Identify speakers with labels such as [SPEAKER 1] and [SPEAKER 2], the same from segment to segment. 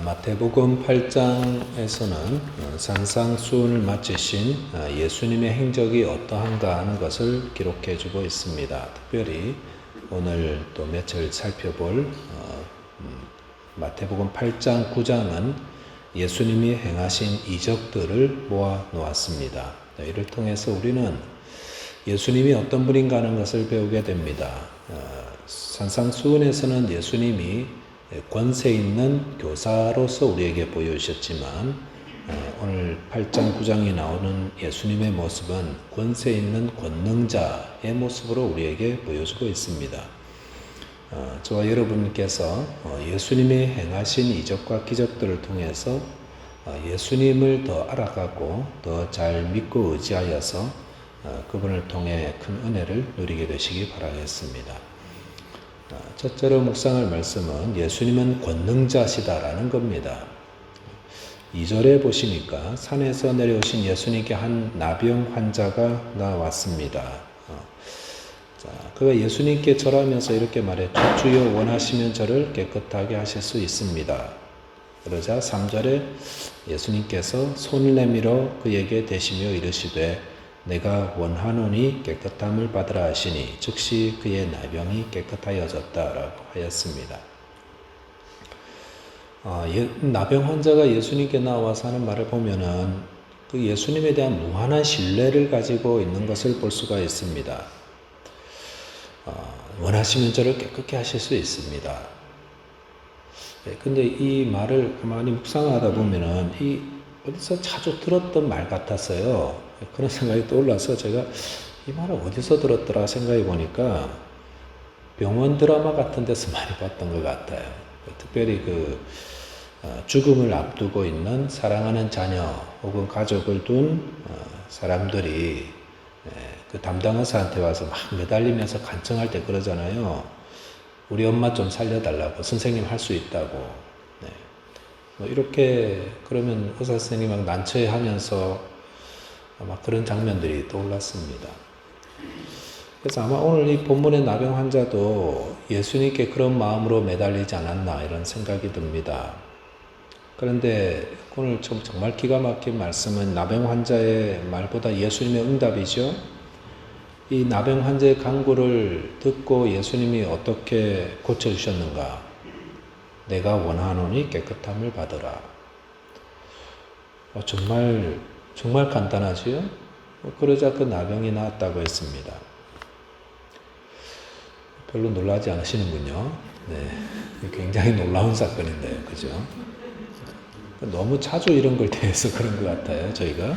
[SPEAKER 1] 마태복음 8장에서는 산상수훈을 마치신 예수님의 행적이 어떠한가 하는 것을 기록해 주고 있습니다. 특별히 오늘 또 며칠 살펴볼 마태복음 8장, 9장은 예수님이 행하신 이적들을 모아 놓았습니다. 이를 통해서 우리는 예수님이 어떤 분인가 하는 것을 배우게 됩니다. 산상수훈에서는 예수님이 권세 있는 교사로서 우리에게 보여주셨지만 오늘 8장 9장에 나오는 예수님의 모습은 권세 있는 권능자의 모습으로 우리에게 보여주고 있습니다. 저와 여러분께서 예수님이 행하신 이적과 기적들을 통해서 예수님을 더 알아가고 더 잘 믿고 의지하여서 그분을 통해 큰 은혜를 누리게 되시기 바라겠습니다. 첫째로 묵상할 말씀은 예수님은 권능자시다라는 겁니다. 2절에 보시니까 산에서 내려오신 예수님께 한 나병 환자가 나왔습니다. 그가 예수님께 절하면서 이렇게 말했죠. 주여 원하시면 저를 깨끗하게 하실 수 있습니다. 그러자 3절에 예수님께서 손을 내밀어 그에게 대시며 이르시되 내가 원하노니 깨끗함을 받으라 하시니 즉시 그의 나병이 깨끗하여졌다라고 하였습니다. 나병 환자가 예수님께 나와서 하는 말을 보면은 그 예수님에 대한 무한한 신뢰를 가지고 있는 것을 볼 수가 있습니다. 원하시면 저를 깨끗게 하실 수 있습니다. 근데 이 말을 가만히 묵상하다 보면은 어디서 자주 들었던 말 같았어요. 그런 생각이 떠올라서 제가 이 말을 어디서 들었더라 생각해 보니까 병원 드라마 같은 데서 많이 봤던 것 같아요. 특별히 죽음을 앞두고 있는 사랑하는 자녀 혹은 가족을 둔 사람들이 그 담당 의사한테 와서 막 매달리면서 간청할 때 그러잖아요. 우리 엄마 좀 살려달라고, 선생님 할 수 있다고. 이렇게 그러면 의사 선생님이 막 난처해 하면서 아마 그런 장면들이 떠올랐습니다. 그래서 아마 오늘 이 본문의 나병 환자도 예수님께 그런 마음으로 매달리지 않았나 이런 생각이 듭니다. 그런데 오늘 정말 기가 막힌 말씀은 나병 환자의 말보다 예수님의 응답이죠. 이 나병 환자의 간구를 듣고 예수님이 어떻게 고쳐주셨는가? 내가 원하노니 깨끗함을 받으라. 정말 간단하지요? 그러자 그 나병이 나았다고 했습니다. 별로 놀라지 않으시는군요. 네, 굉장히 놀라운 사건인데요, 그죠? 너무 자주 이런 걸 대해서 그런 것 같아요, 저희가.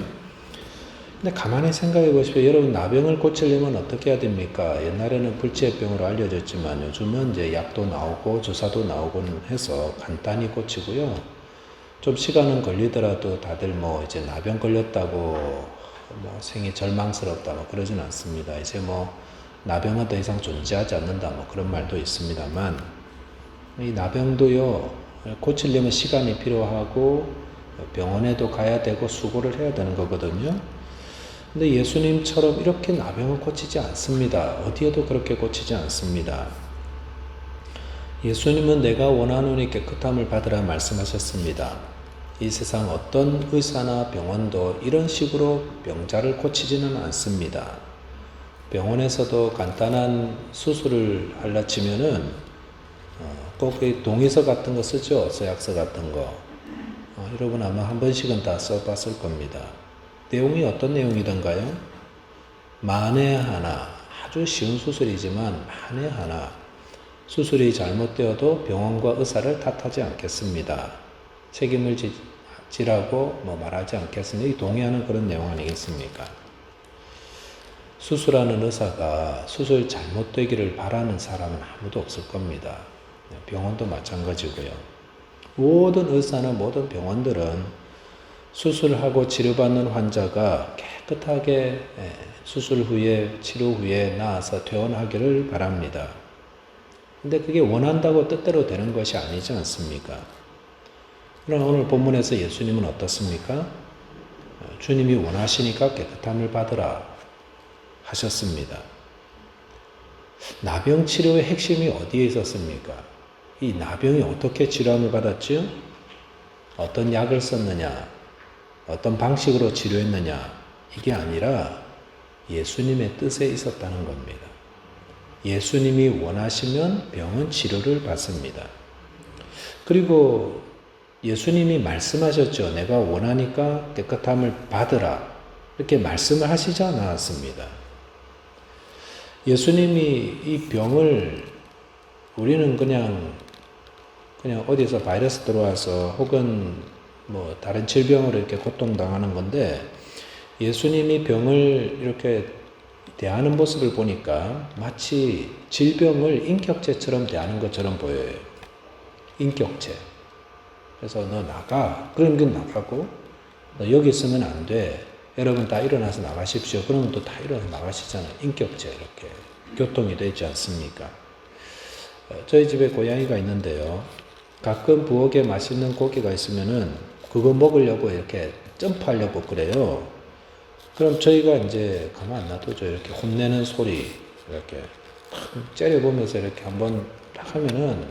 [SPEAKER 1] 근데 가만히 생각해 보십시오. 여러분, 나병을 고치려면 어떻게 해야 됩니까? 옛날에는 불치병으로 알려졌지만 요즘은 이제 약도 나오고 주사도 나오곤 해서 간단히 고치고요. 좀 시간은 걸리더라도 다들 이제 나병 걸렸다고 생이 절망스럽다 그러진 않습니다. 이제 나병은 더 이상 존재하지 않는다 그런 말도 있습니다만 이 나병도요 고치려면 시간이 필요하고 병원에도 가야 되고 수고를 해야 되는 거거든요. 근데 예수님처럼 이렇게 나병을 고치지 않습니다. 어디에도 그렇게 고치지 않습니다. 예수님은 내가 원하노니 깨끗함을 받으라 말씀하셨습니다. 이 세상 어떤 의사나 병원도 이런 식으로 병자를 고치지는 않습니다. 병원에서도 간단한 수술을 하려 치면은 꼭 동의서 같은 거 쓰죠. 서약서 같은 거. 여러분 아마 한 번씩은 다 써봤을 겁니다. 내용이 어떤 내용이던가요? 만에 하나, 아주 쉬운 수술이지만 만에 하나 수술이 잘못되어도 병원과 의사를 탓하지 않겠습니다. 책임을 지라고 말하지 않겠습니다. 동의하는 그런 내용 아니겠습니까? 수술하는 의사가 수술 잘못되기를 바라는 사람은 아무도 없을 겁니다. 병원도 마찬가지고요. 모든 의사나 모든 병원들은 수술하고 치료받는 환자가 깨끗하게 수술 후에 치료 후에 나아서 퇴원하기를 바랍니다. 근데 그게 원한다고 뜻대로 되는 것이 아니지 않습니까? 그러나 오늘 본문에서 예수님은 어떻습니까? 주님이 원하시니까 깨끗함을 받으라 하셨습니다. 나병 치료의 핵심이 어디에 있었습니까? 이 나병이 어떻게 치료함을 받았죠? 어떤 약을 썼느냐, 어떤 방식으로 치료했느냐, 이게 아니라 예수님의 뜻에 있었다는 겁니다. 예수님이 원하시면 병은 치료를 받습니다. 그리고 예수님이 말씀하셨죠. 내가 원하니까 깨끗함을 받으라. 이렇게 말씀을 하시지 않았습니다. 예수님이 이 병을 우리는 그냥 어디서 바이러스 들어와서 혹은 뭐 다른 질병으로 이렇게 고통당하는 건데 예수님이 병을 이렇게 대하는 모습을 보니까 마치 질병을 인격체처럼 대하는 것처럼 보여요. 인격체. 그래서 너 나가. 그런 게 나가고 너 여기 있으면 안 돼. 여러분 다 일어나서 나가십시오. 그러면 또 다 일어나서 나가시잖아요. 인격체 이렇게. 교통이 되지 않습니까? 저희 집에 고양이가 있는데요. 가끔 부엌에 맛있는 고기가 있으면은 그거 먹으려고 이렇게 점프하려고 그래요. 그럼 저희가 이제 가만 안 놔두죠. 이렇게 혼내는 소리 이렇게 째려보면서 이렇게 한번 딱 하면은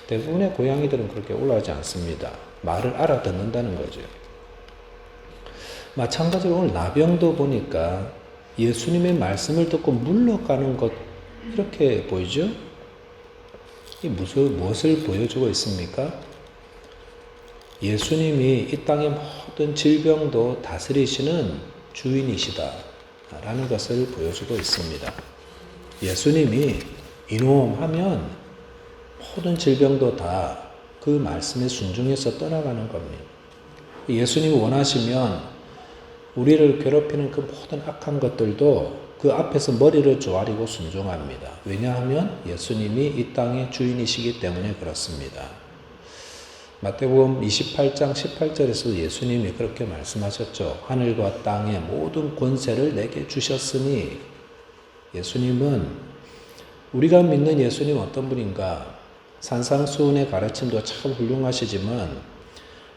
[SPEAKER 1] 대부분의 고양이들은 그렇게 올라가지 않습니다. 말을 알아듣는다는 거죠. 마찬가지로 오늘 나병도 보니까 예수님의 말씀을 듣고 물러가는 것 이렇게 보이죠? 이 무엇을 보여주고 있습니까? 예수님이 이 땅의 모든 질병도 다스리시는 주인이시다 라는 것을 보여주고 있습니다. 예수님이 이놈 하면 모든 질병도 다 그 말씀에 순종해서 떠나가는 겁니다. 예수님이 원하시면 우리를 괴롭히는 그 모든 악한 것들도 그 앞에서 머리를 조아리고 순종합니다. 왜냐하면 예수님이 이 땅의 주인이시기 때문에 그렇습니다. 마태복음 28장 18절에서 예수님이 그렇게 말씀하셨죠. 하늘과 땅의 모든 권세를 내게 주셨으니 예수님은 우리가 믿는 예수님 어떤 분인가? 산상수훈의 가르침도 참 훌륭하시지만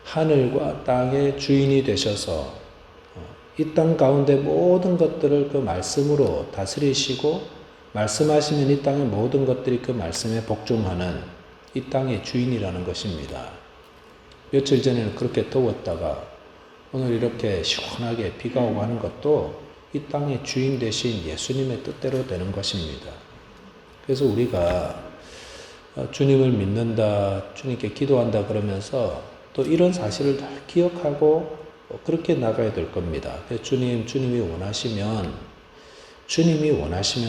[SPEAKER 1] 하늘과 땅의 주인이 되셔서 이 땅 가운데 모든 것들을 그 말씀으로 다스리시고 말씀하시면 이 땅의 모든 것들이 그 말씀에 복종하는 이 땅의 주인이라는 것입니다. 며칠 전에는 그렇게 더웠다가 오늘 이렇게 시원하게 비가 오고 하는 것도 이 땅의 주인 되신 예수님의 뜻대로 되는 것입니다. 그래서 우리가 주님을 믿는다, 주님께 기도한다 그러면서 또 이런 사실을 다 기억하고 그렇게 나가야 될 겁니다. 주님이 원하시면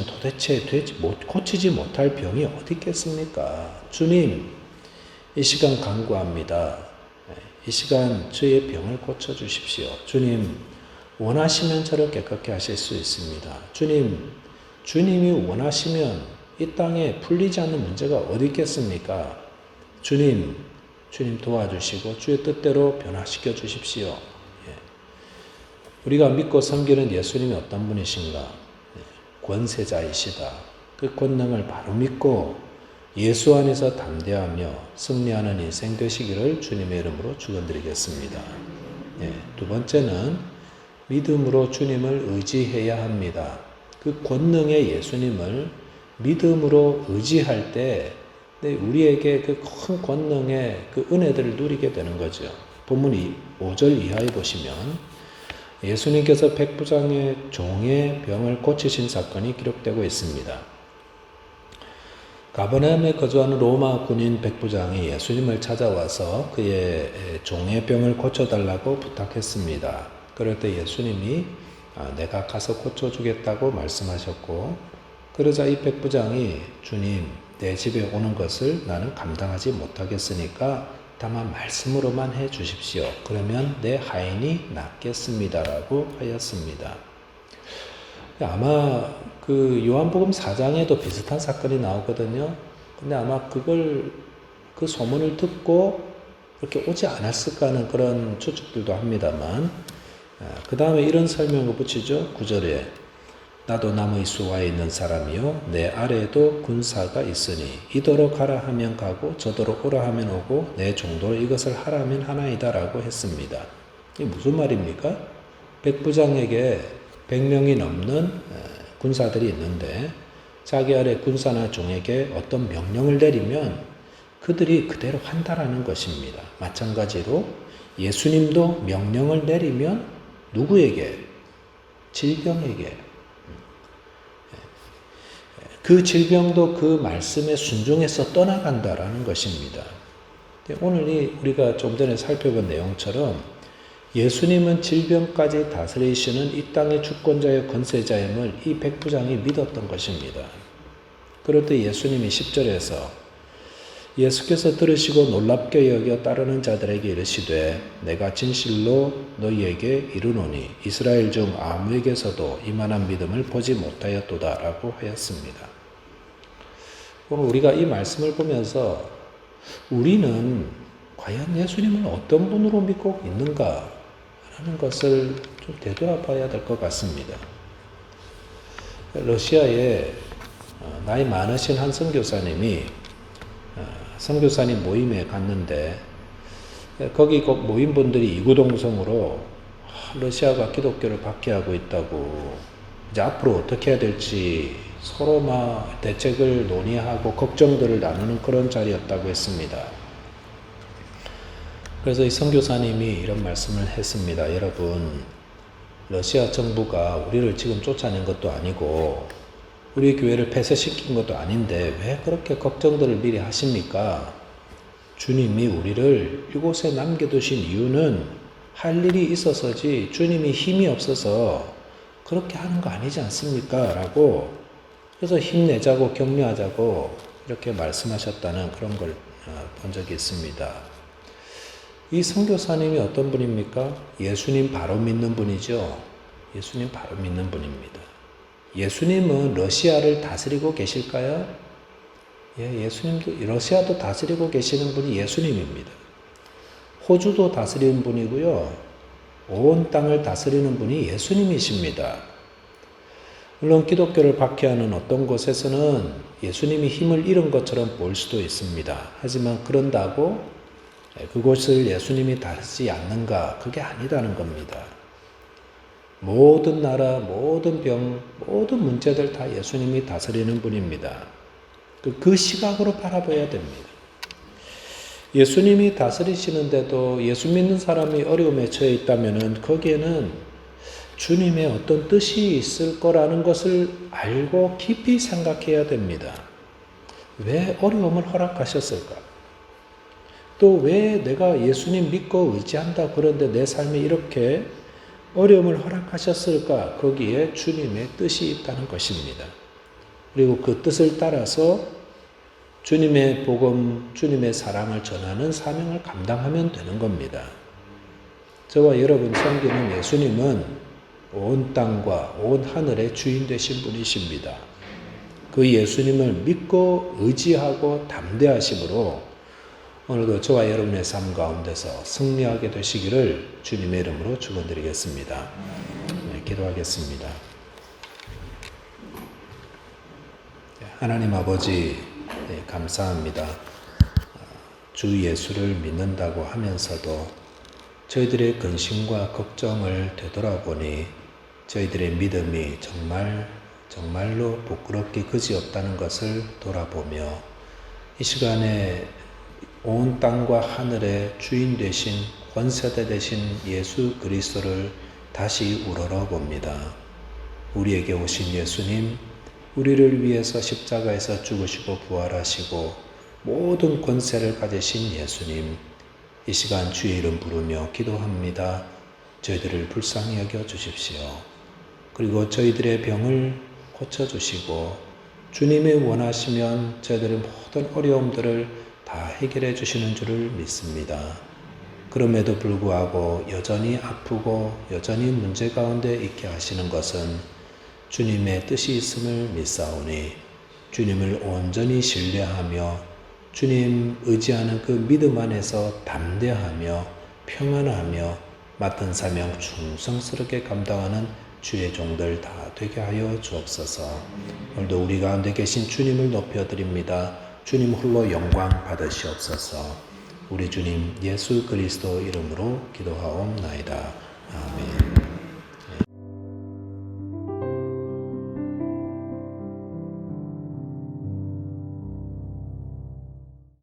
[SPEAKER 1] 도대체 고치지 못할 병이 어디 있겠습니까? 주님, 이 시간 간구합니다. 이 시간 저의 병을 고쳐주십시오. 주님, 원하시면 저를 깨끗게 하실 수 있습니다. 주님이 원하시면 이 땅에 풀리지 않는 문제가 어디 있겠습니까? 주님 도와주시고 주의 뜻대로 변화시켜 주십시오. 우리가 믿고 섬기는 예수님이 어떤 분이신가? 권세자이시다. 그 권능을 바로 믿고 예수 안에서 담대하며 승리하는 인생 되시기를 주님의 이름으로 축원드리겠습니다. 두 번째는 믿음으로 주님을 의지해야 합니다. 그 권능의 예수님을 믿음으로 의지할 때 우리에게 그 큰 권능의 그 은혜들을 누리게 되는 거죠. 본문 5절 이하에 보시면 예수님께서 백부장의 종의 병을 고치신 사건이 기록되고 있습니다. 가버나움에 거주하는 로마 군인 백부장이 예수님을 찾아와서 그의 종의 병을 고쳐달라고 부탁했습니다. 그럴 때 예수님이 내가 가서 고쳐주겠다고 말씀하셨고 그러자 이 백부장이 주님 내 집에 오는 것을 나는 감당하지 못하겠으니까 다만 말씀으로만 해 주십시오. 그러면 내 하인이 낫겠습니다라고 하였습니다. 아마 그 요한복음 4장에도 비슷한 사건이 나오거든요. 근데 아마 그 소문을 듣고 그렇게 오지 않았을까 하는 그런 추측들도 합니다만 그 다음에 이런 설명을 붙이죠. 9절에 나도 나무 수와에 있는 사람이요 내 아래에도 군사가 있으니 이도로 가라 하면 가고 저도로 오라 하면 오고 내 종도로 이것을 하라 하면 하나이다 라고 했습니다. 이게 무슨 말입니까? 백부장에게 100명이 넘는 군사들이 있는데 자기 아래 군사나 종에게 어떤 명령을 내리면 그들이 그대로 한다라는 것입니다. 마찬가지로 예수님도 명령을 내리면 누구에게? 질병에게. 그 질병도 그 말씀에 순종해서 떠나간다라는 것입니다. 오늘 우리가 좀 전에 살펴본 내용처럼 예수님은 질병까지 다스리시는 이 땅의 주권자의 권세자임을 이 백부장이 믿었던 것입니다. 그럴 때 예수님이 10절에서 예수께서 들으시고 놀랍게 여겨 따르는 자들에게 이르시되 내가 진실로 너희에게 이르노니 이스라엘 중 아무에게서도 이만한 믿음을 보지 못하였도다 라고 하였습니다. 오늘 우리가 이 말씀을 보면서 우리는 과연 예수님을 어떤 분으로 믿고 있는가 하는 것을 좀 되돌아봐야 될 것 같습니다. 러시아에 나이 많으신 한 선교사님이 선교사님 모임에 갔는데 거기 모임분들이 이구동성으로 러시아가 기독교를 박해하고 있다고 이제 앞으로 어떻게 해야 될지 서로 막 대책을 논의하고 걱정들을 나누는 그런 자리였다고 했습니다. 그래서 이 선교사님이 이런 말씀을 했습니다. 여러분, 러시아 정부가 우리를 지금 쫓아낸 것도 아니고 우리 교회를 폐쇄시킨 것도 아닌데 왜 그렇게 걱정들을 미리 하십니까? 주님이 우리를 이곳에 남겨두신 이유는 할 일이 있어서지 주님이 힘이 없어서 그렇게 하는 거 아니지 않습니까? 라고 그래서 힘내자고 격려하자고 이렇게 말씀하셨다는 그런 걸 본 적이 있습니다. 이 선교사님이 어떤 분입니까? 예수님 바로 믿는 분이죠. 예수님 바로 믿는 분입니다. 예수님은 러시아를 다스리고 계실까요? 예, 예수님도 러시아도 다스리고 계시는 분이 예수님입니다. 호주도 다스리는 분이고요. 온 땅을 다스리는 분이 예수님이십니다. 물론 기독교를 박해하는 어떤 곳에서는 예수님이 힘을 잃은 것처럼 보일 수도 있습니다. 하지만 그런다고 그곳을 예수님이 다스리지 않는가? 그게 아니다는 겁니다. 모든 나라, 모든 병, 모든 문제들 다 예수님이 다스리는 분입니다. 그 시각으로 바라봐야 됩니다. 예수님이 다스리시는데도 예수 믿는 사람이 어려움에 처해 있다면 거기에는 주님의 어떤 뜻이 있을 거라는 것을 알고 깊이 생각해야 됩니다. 왜 어려움을 허락하셨을까? 또 왜 내가 예수님 믿고 의지한다 그런데 내 삶에 이렇게 어려움을 허락하셨을까? 거기에 주님의 뜻이 있다는 것입니다. 그리고 그 뜻을 따라서 주님의 복음, 주님의 사랑을 전하는 사명을 감당하면 되는 겁니다. 저와 여러분 섬기는 예수님은 온 땅과 온 하늘의 주인 되신 분이십니다. 그 예수님을 믿고 의지하고 담대하심으로 오늘도 저와 여러분의 삶 가운데서 승리하게 되시기를 주님의 이름으로 축원드리겠습니다. 네, 기도하겠습니다. 하나님 아버지, 네, 감사합니다. 주 예수를 믿는다고 하면서도 저희들의 근심과 걱정을 되돌아보니 저희들의 믿음이 정말로 부끄럽기 그지없다는 것을 돌아보며 이 시간에 온 땅과 하늘의 주인 되신 권세대 되신 예수 그리스도를 다시 우러러봅니다. 우리에게 오신 예수님, 우리를 위해서 십자가에서 죽으시고 부활하시고 모든 권세를 가지신 예수님, 이 시간 주의 이름 부르며 기도합니다. 저희들을 불쌍히 여겨 주십시오. 그리고 저희들의 병을 고쳐주시고 주님이 원하시면 저희들의 모든 어려움들을 다 해결해 주시는 줄을 믿습니다. 그럼에도 불구하고 여전히 아프고 여전히 문제 가운데 있게 하시는 것은 주님의 뜻이 있음을 믿사오니 주님을 온전히 신뢰하며 주님 의지하는 그 믿음 안에서 담대하며 평안하며 맡은 사명 충성스럽게 감당하는 주의 종들 다 되게 하여 주옵소서. 오늘도 우리 가운데 계신 주님을 높여드립니다. 주님 홀로 영광 받으시옵소서. 우리 주님 예수 그리스도 이름으로 기도하옵나이다. 아멘.